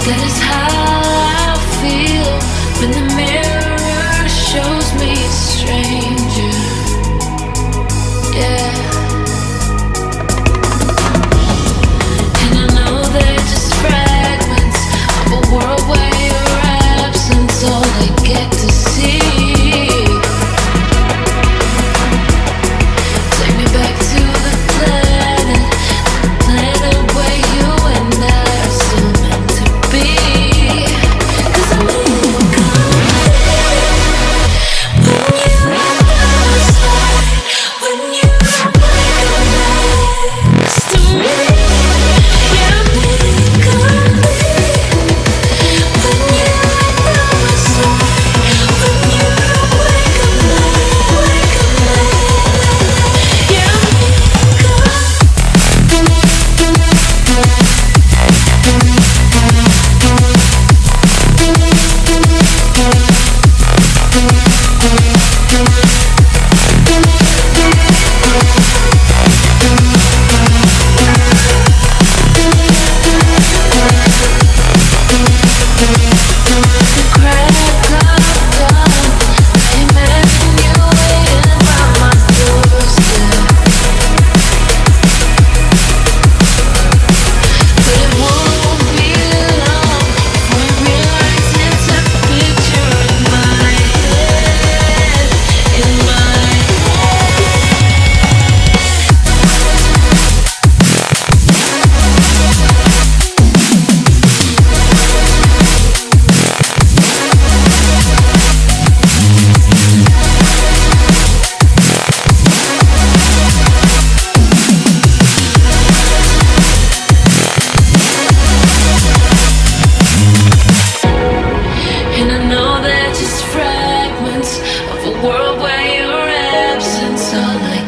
That is how I feel when the mirror shows me a stranger. Yeah. And I know they're just fragments of a world where your absence all I get to see. Take me back to the planet where you and I are still meant to be. 'Cause I'm when you next to me. Yeah, I'm when you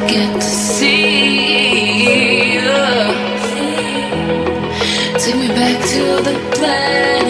get to see. Take me back to the place